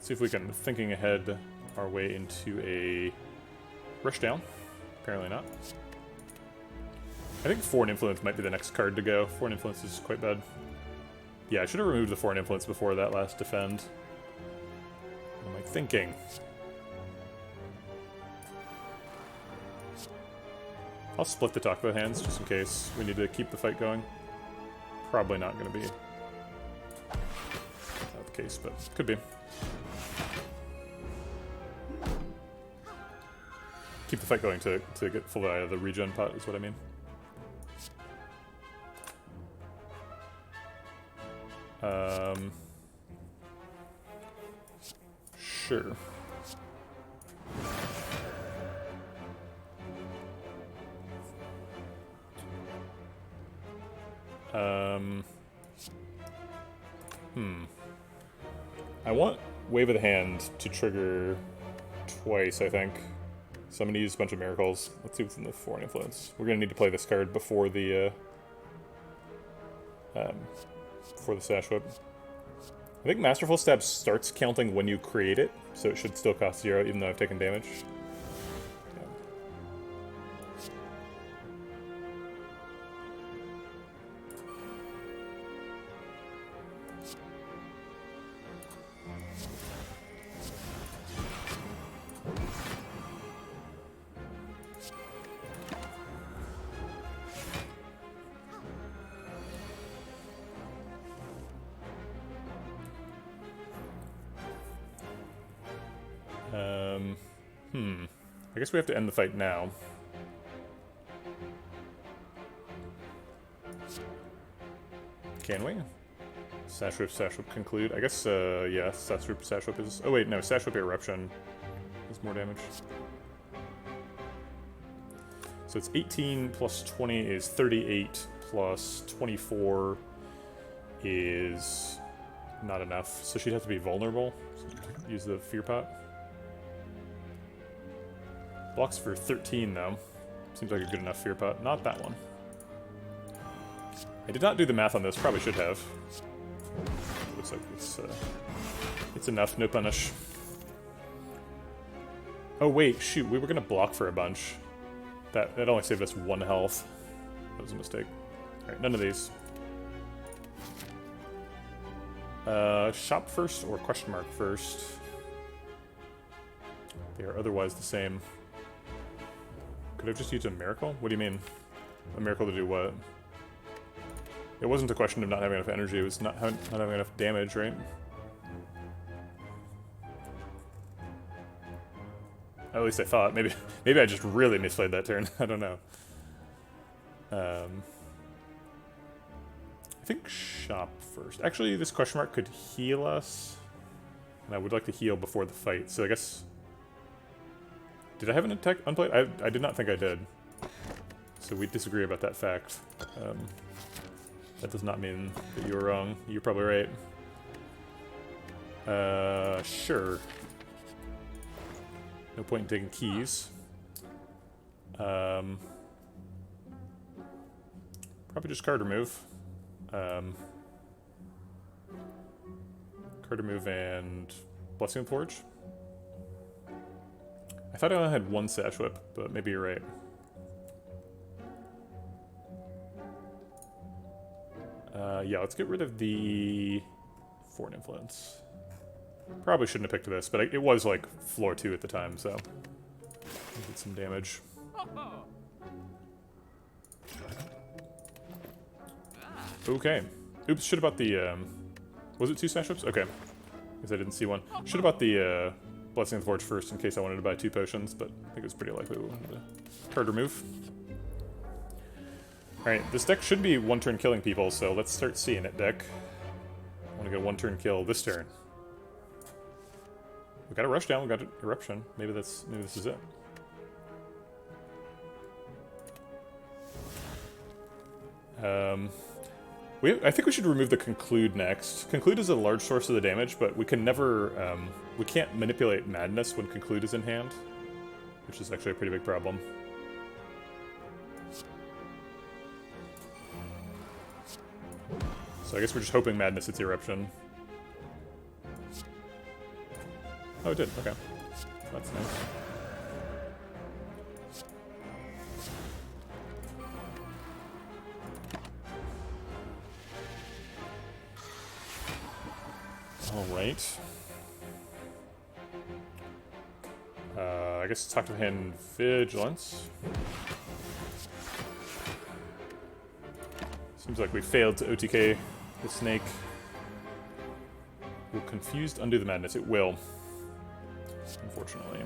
Speaker 1: See if we can, Thinking Ahead, our way into a Rushdown. Apparently not. I think Foreign Influence might be the next card to go. Foreign Influence is quite bad. Yeah, I should have removed the Foreign Influence before that last defend. What am I thinking? I'll split the Talk About Hands just in case we need to keep the fight going. Probably not going to be the case, but could be. Keep the fight going to get full out of the regen pot is what I mean. Sure. I want Wave of the Hand to trigger twice, I think. So I'm going to use a bunch of miracles. Let's see what's in the Foreign Influence. We're going to need to play this card before the Sash Whip. I think Masterful Stab starts counting when you create it, so it should still cost 0 even though I've taken damage. I guess we have to end the fight now. Can we? Sash Whip, conclude. I guess, yeah, Sash Whip is... Oh wait, no, Sash Whip Eruption is more damage. So it's 18 plus 20 is 38, plus 24 is not enough. So she'd have to be vulnerable. Use the Fear Pot. Blocks for 13 though. Seems like a good enough Fear Pot. Not that one. I did not do the math on this, probably should have. Looks like it's enough, no punish. Oh wait, shoot, we were gonna block for a bunch. That only saved us 1 health. That was a mistake. Alright, none of these. Shop first or question mark first? They are otherwise the same. Could I have just used a miracle? What do you mean? A miracle to do what? It wasn't a question of not having enough energy, it was not having enough damage, right? At least I thought. Maybe I just really misplayed that turn. I don't know. I think shop first. Actually, this question mark could heal us. And I would like to heal before the fight, so I guess... Did I have an attack unplayed? I did not think I did. So we disagree about that fact. That does not mean that you were wrong. You're probably right. Sure. No point in taking keys. Probably just card remove. Card remove and Blessing Forge. I thought I only had 1 Sash Whip, but maybe you're right. Yeah, let's get rid of the Foreign Influence. Probably shouldn't have picked this, but it was like floor 2 at the time, so did some damage. Okay. Oops, should have bought the, was it 2 Sash Whips? Okay. Because I didn't see one. Should have bought the, Blessing of the Forge first in case I wanted to buy 2 potions, but I think it was pretty likely we wanted to card remove. Alright, this deck should be 1-turn killing people, so let's start seeing it, deck. I want to go 1-turn kill this turn. We got a rush down, we got an eruption. Maybe this is it. I think we should remove the Conclude next. Conclude is a large source of the damage, but we can never, we can't manipulate Madness when Conclude is in hand, which is actually a pretty big problem. So I guess we're just hoping Madness hits Eruption. Oh, it did, okay. That's nice. Alright. I guess talk to him Vigilance. Seems like we failed to OTK the snake. Will Confused undo the madness? It will. Unfortunately.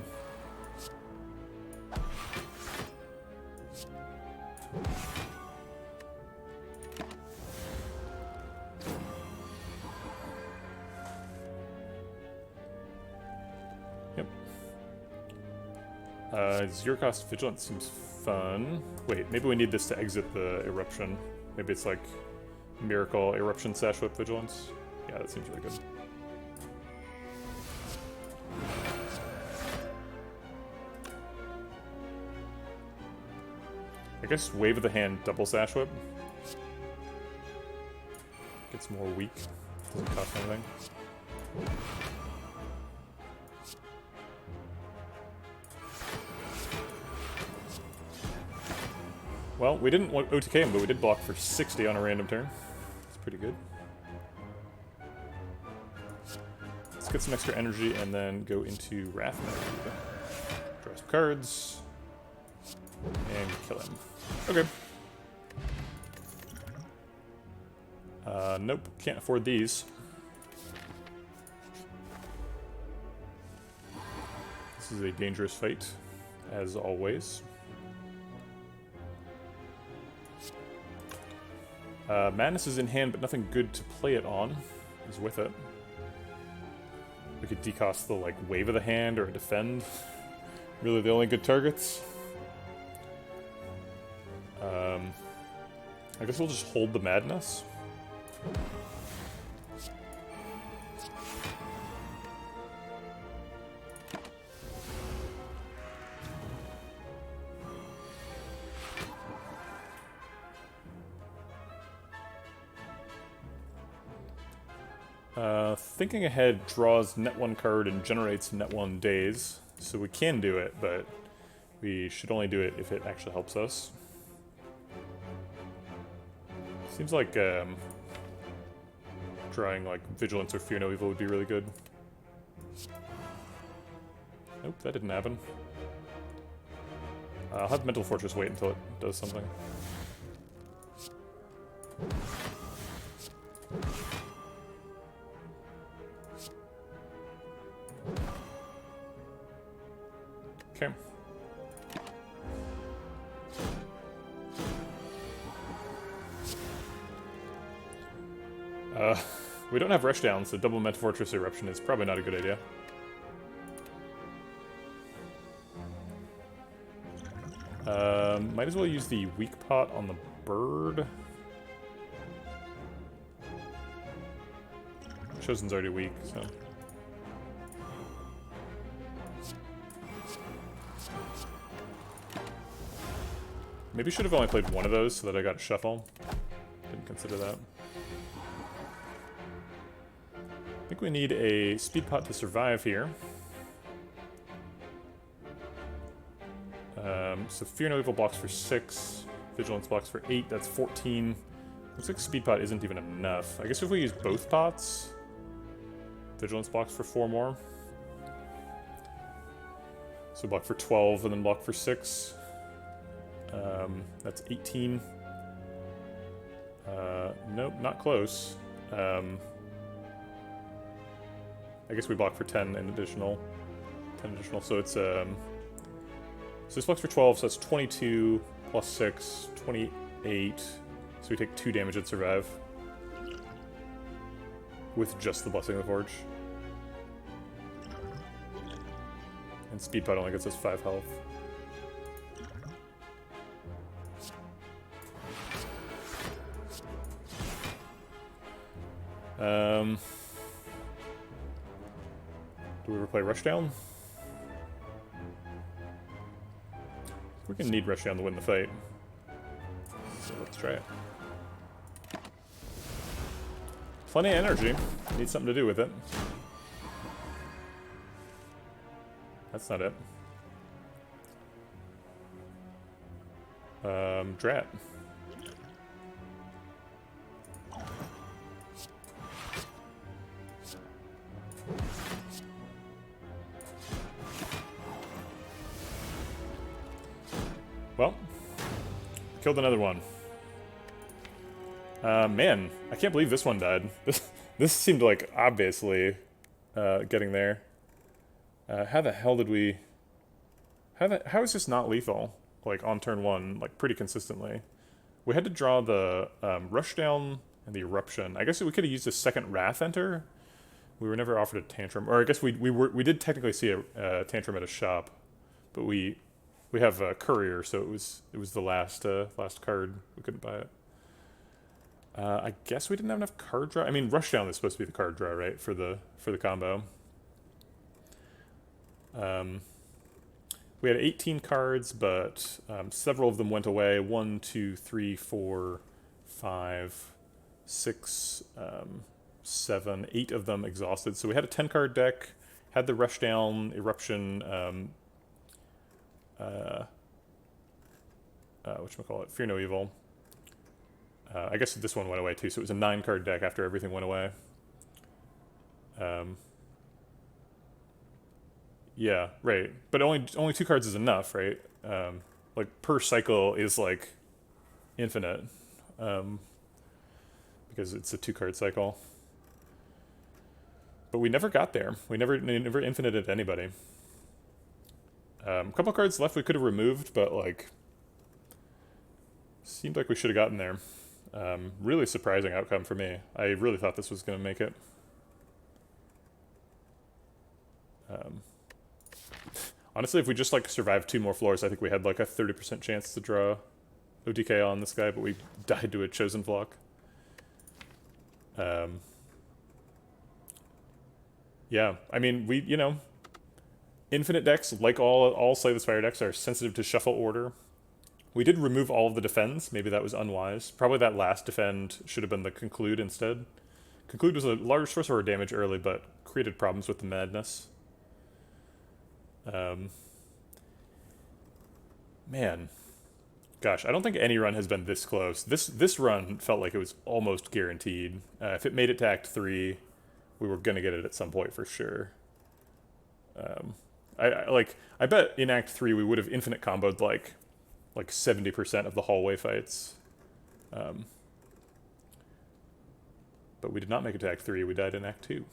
Speaker 1: Zero cost Vigilance seems fun. Wait, maybe we need this to exit the Eruption. Maybe it's like Miracle, Eruption, Sash Whip, Vigilance. Yeah, that seems really good. I guess Wave of the Hand, double Sash Whip. Gets more weak. Doesn't cost anything. Well, we didn't want OTK him, but we did block for 60 on a random turn. That's pretty good. Let's get some extra energy and then go into Wrath mode. Draw some cards. And kill him. Okay. Nope, can't afford these. This is a dangerous fight, as always. Madness is in hand, but nothing good to play it on is with it. We could decost the, like, wave of the hand or defend. Really the only good targets. I guess we'll just hold the Madness. Thinking Ahead draws net 1 card and generates net 1 days, so we can do it, but we should only do it if it actually helps us. Seems like drawing like Vigilance or Fear No Evil would be really good. Nope, that didn't happen. I'll have Mental Fortress wait until it does something. Okay. We don't have Rushdown, so double Mental Fortress Eruption is probably not a good idea. Might as well use the Weak Pot on the bird. Chosen's already weak, so... Maybe should have only played one of those so that I got a shuffle. Didn't consider that. I think we need a speed pot to survive here. So Fear No Evil blocks for 6, Vigilance blocks for 8, that's 14. Looks like speed pot isn't even enough. I guess if we use both pots, Vigilance blocks for 4 more. So block for 12 and then block for 6. That's 18. Nope, not close. I guess we block for 10 and additional. 10 additional, so it's so this blocks for 12, so that's 22 plus 6, 28. So we take 2 damage and survive. With just the Blessing of the Forge. And speed pot only gets us 5 health. Do we ever play Rushdown? We're gonna need Rushdown to win the fight. So let's try it. Plenty of energy. Need something to do with it. That's not it. Drat. Well, killed another one. Man, I can't believe this one died. This seemed like obviously getting there. How the hell did we... How is this not lethal? Like on turn 1, like pretty consistently. We had to draw the Rushdown and the Eruption. I guess we could have used a second Wrath Enter. We were never offered a Tantrum, or I guess we did technically see a Tantrum at a shop, but we have a Courier, so it was the last card. We couldn't buy it. I guess we didn't have enough card draw. I mean, Rushdown is supposed to be the card draw, right, for the combo. We had 18 cards, but several of them went away. 1, 2, 3, 4, 5, 6, 7, 8 of them exhausted. So we had a 10-card deck, had the Rushdown, Eruption, whatchamacallit, Fear No Evil. I guess this one went away too, so it was a 9-card deck after everything went away. Yeah, right. But only 2 cards is enough, right? Like per cycle is like infinite, because it's a 2-card cycle. But we never got there. We never infinited anybody. A couple cards left we could have removed, but like seemed like we should have gotten there. Really surprising outcome for me. I really thought this was going to make it. Honestly, if we just like survived 2 more floors, I think we had like a 30% chance to draw OTK on this guy, but we died to a chosen flock. Yeah, I mean, infinite decks, like all Slay the Spire decks, are sensitive to shuffle order. We did remove all of the defends. Maybe that was unwise. Probably that last defend should have been the conclude instead. Conclude was a large source of our damage early, but created problems with the madness. Man. Gosh, I don't think any run has been this close. This run felt like it was almost guaranteed. If it made it to Act 3, we were going to get it at some point for sure. I bet in Act 3 we would have infinite comboed like 70% of the hallway fights. But we did not make it to Act 3, we died in Act 2.